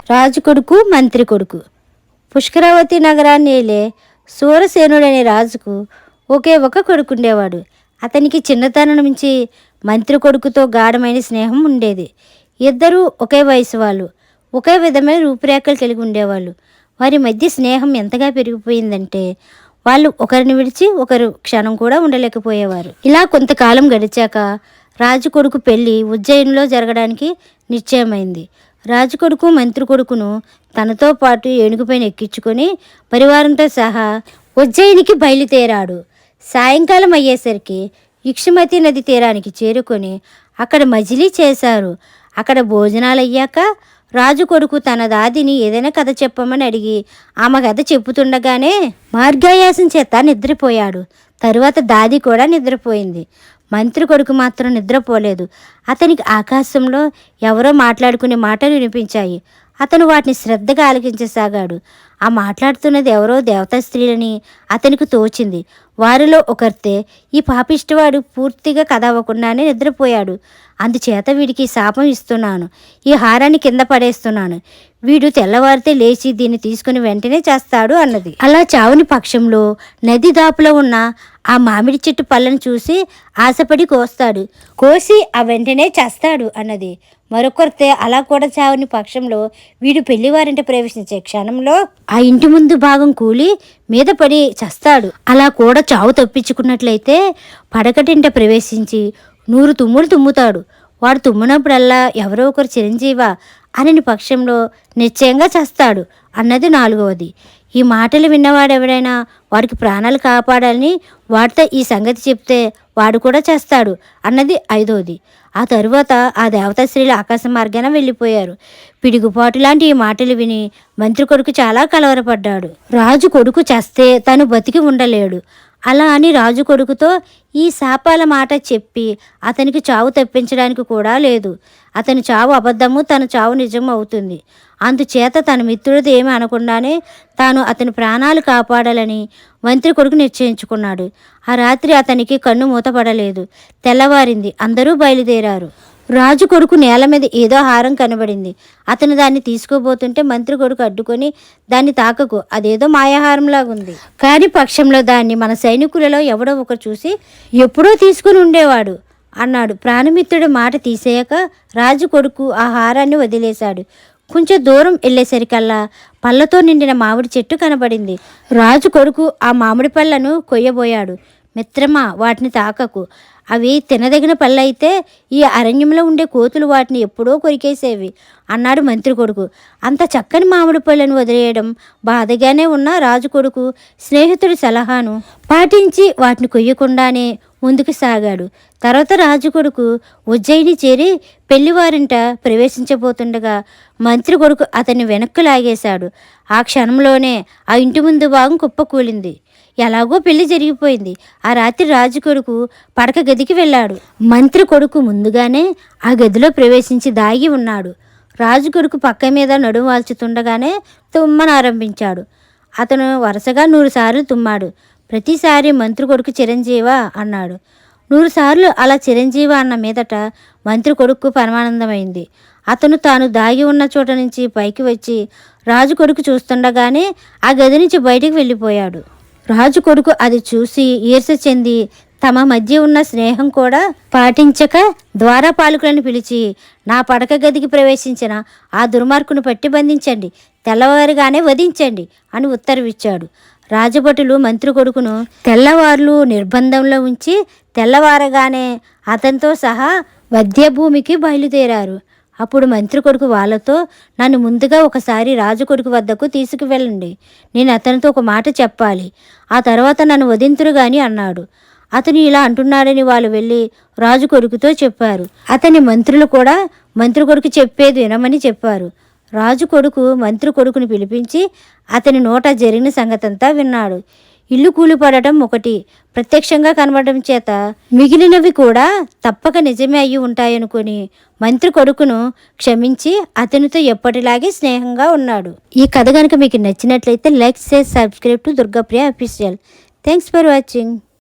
రాజు కొడుకు మంత్రి కొడుకు. పుష్కరావతి నగరాన్ని ఏలే సూరసేనుడనే రాజుకు ఒకే ఒక కొడుకుండేవాడు. అతనికి చిన్నతనం నుంచి మంత్రి కొడుకుతో గాఢమైన స్నేహం ఉండేది. ఇద్దరూ ఒకే వయసు వాళ్ళు, ఒకే విధమైన రూపురేఖలు కలిగి ఉండేవాళ్ళు. వారి మధ్య స్నేహం ఎంతగా పెరిగిపోయిందంటే వాళ్ళు ఒకరిని విడిచి ఒకరు క్షణం కూడా ఉండలేకపోయేవారు. ఇలా కొంతకాలం గడిచాక రాజు కొడుకు పెళ్లి ఉజ్జయినిలో జరగడానికి నిశ్చయమైంది. రాజు కొడుకు మంత్రి కొడుకును తనతో పాటు ఏనుగుపైన ఎక్కించుకొని పరివారంతో సహా ఉజ్జయినికి బయలుదేరాడు. సాయంకాలం అయ్యేసరికి ఇక్షుమతి నది తీరానికి చేరుకొని అక్కడ మజిలీ చేశారు. అక్కడ భోజనాలు అయ్యాక రాజు కొడుకు తన దాదిని ఏదైనా కథ చెప్పమని అడిగి ఆమె కథ చెప్పుతుండగానే మార్గాయాసం చేత నిద్రపోయాడు. తరువాత దాది కూడా నిద్రపోయింది. మంత్రి కొడుకు మాత్రం నిద్రపోలేదు. అతనికి ఆకాశంలో ఎవరో మాట్లాడుకునే మాటలు వినిపించాయి. అతను వాటిని శ్రద్ధగా ఆలకించసాగాడు. ఆ మాట్లాడుతున్నది ఎవరో దేవతా స్త్రీలని అతనికి తోచింది. వారిలో ఒకరితే ఈ పాపిష్టివాడు పూర్తిగా కథ అవ్వకుండానే నిద్రపోయాడు. అందుచేత వీడికి శాపం ఇస్తున్నాను. ఈ హారాన్ని కింద పడేస్తున్నాను. వీడు తెల్లవారితే లేచి దీన్ని తీసుకుని వెంటనే చేస్తాడు అన్నది. అలా చావుని పక్షంలో నది దాపులో ఉన్న ఆ మామిడి చెట్టు పళ్ళను చూసి ఆశపడి కోస్తాడు. కోసి ఆ వెంటనే చేస్తాడు అన్నది. మరొకరితే అలా కూడా చావుని పక్షంలో వీడు పెళ్లివారింట ప్రవేశించే క్షణంలో ఆ ఇంటి ముందు భాగం కూలి మీద పడి చస్తాడు. అలా కూడా చావు తప్పించుకున్నట్లయితే పడకటింట ప్రవేశించి 100 తుమ్ములు తుమ్ముతాడు. వాడు తుమ్మినప్పుడల్లా ఎవరో ఒకరు చిరంజీవా అని పక్షంలో నిశ్చయంగా చస్తాడు అన్నది 4వది. ఈ మాటలు విన్నవాడెవడైనా వాడికి ప్రాణాలు కాపాడాలని వాడితో ఈ సంగతి చెప్తే వాడు కూడా చేస్తాడు అన్నది 5వది. ఆ తరువాత ఆ దేవతా స్త్రీలు ఆకాశ మార్గాన వెళ్ళిపోయారు. పిడుగుపాటు లాంటి ఈ మాటలు విని మంత్రి కొడుకు చాలా కలవరపడ్డాడు. రాజు కొడుకు చేస్తే తను బతికి ఉండలేడు. అలా అని రాజు కొడుకుతో ఈ శాపాల మాట చెప్పి అతనికి చావు తప్పించడానికి కూడా లేదు. అతని చావు అబద్ధము, తన చావు నిజం అవుతుంది. అందుచేత తన మిత్రుడిది ఏమీ అనకుండానే తాను అతని ప్రాణాలు కాపాడాలని మంత్రి కొడుకు నిశ్చయించుకున్నాడు. ఆ రాత్రి అతనికి కన్ను మూతపడలేదు. తెల్లవారింది. అందరూ బయలుదేరారు. రాజు కొడుకు నేల మీద ఏదో హారం కనబడింది. అతను దాన్ని తీసుకోబోతుంటే మంత్రి కొడుకు అడ్డుకొని దాన్ని తాకకు, అదేదో మాయాహారంలాగుంది. కాని పక్షంలో దాన్ని మన సైనికులలో ఎవడో ఒకరు చూసి ఎప్పుడో తీసుకుని ఉండేవాడు అన్నాడు. ప్రాణమిత్రుడి మాట తీసేయక రాజు కొడుకు ఆ హారాన్ని వదిలేశాడు. కొంచెం దూరం వెళ్ళేసరికల్లా పళ్ళతో నిండిన మామిడి చెట్టు కనబడింది. రాజు కొడుకు ఆ మామిడి పళ్ళను కొయ్యబోయాడు. మిత్రమా, వాటిని తాకకు, అవి తినదగిన పళ్ళైతే ఈ అరణ్యంలో ఉండే కోతులు వాటిని ఎప్పుడో కొరికేసేవి అన్నాడు మంత్రి కొడుకు. అంత చక్కని మామిడి పళ్ళను వదిలేయడం బాధగానే ఉన్న రాజు కొడుకు స్నేహితుడి సలహాను పాటించి వాటిని కొయ్యకుండానే ముందుకు సాగాడు. తర్వాత రాజు కొడుకు ఉజ్జయిని చేరి పెళ్లివారింట ప్రవేశించబోతుండగా మంత్రి కొడుకు అతన్ని వెనక్కు లాగేశాడు. ఆ క్షణంలోనే ఆ ఇంటి ముందు భాగం కుప్పకూలింది. ఎలాగో పెళ్లి జరిగిపోయింది. ఆ రాత్రి రాజు కొడుకు పడక గదికి వెళ్ళాడు. మంత్రి కొడుకు ముందుగానే ఆ గదిలో ప్రవేశించి దాగి ఉన్నాడు. రాజు కొడుకు పక్క మీద నడుము వాల్చుతుండగానే తుమ్మనారంభించాడు. అతను వరుసగా 100 సార్లు తుమ్మాడు. ప్రతిసారి మంత్రి కొడుకు చిరంజీవా అన్నాడు. 100 సార్లు అలా చిరంజీవ అన్న మీదట మంత్రి కొడుకు పరమానందమైంది. అతను తాను దాగి ఉన్న చోట నుంచి పైకి వచ్చి రాజు కొడుకు చూస్తుండగానే ఆ గది నుంచి బయటికి వెళ్ళిపోయాడు. రాజు కొడుకు అది చూసి ఈర్ష్య చెంది తమ మధ్య ఉన్న స్నేహం కూడా పాటించక ద్వారపాలకులను పిలిచి నా పడక గదికి ప్రవేశించిన ఆ దుర్మార్గును పట్టి బంధించండి, తెల్లవారుగానే వధించండి అని ఉత్తర్విచ్చాడు. రాజభటులు మంత్రి కొడుకును తెల్లవార్లు నిర్బంధంలో ఉంచి తెల్లవారగానే అతనితో సహా వధ్యభూమికి బయలుదేరారు. అప్పుడు మంత్రి కొడుకు వాళ్ళతో, నన్ను ముందుగా ఒకసారి రాజు కొడుకు వద్దకు తీసుకువెళ్ళండి, నేను అతనితో ఒక మాట చెప్పాలి, ఆ తర్వాత నన్ను వధింతురు గాని అన్నాడు. అతను ఇలా అంటున్నాడని వాళ్ళు వెళ్ళి రాజు కొడుకుతో చెప్పారు. అతని మంత్రులు కూడా మంత్రి కొడుకు చెప్పేది వినమని చెప్పారు. రాజు కొడుకు మంత్రి కొడుకుని పిలిపించి అతని నోట జరిగిన సంగతంతా విన్నాడు. ఇల్లు కూలిపడటం ఒకటి ప్రత్యక్షంగా కనబడడం చేత మిగిలినవి కూడా తప్పక నిజమే అయ్యి ఉంటాయనుకొని మంత్రి కొడుకును క్షమించి అతనితో ఎప్పటిలాగే స్నేహంగా ఉన్నాడు. ఈ కథ కనుక మీకు నచ్చినట్లయితే like, share, subscribe to Durgapriya official. Thanks for watching.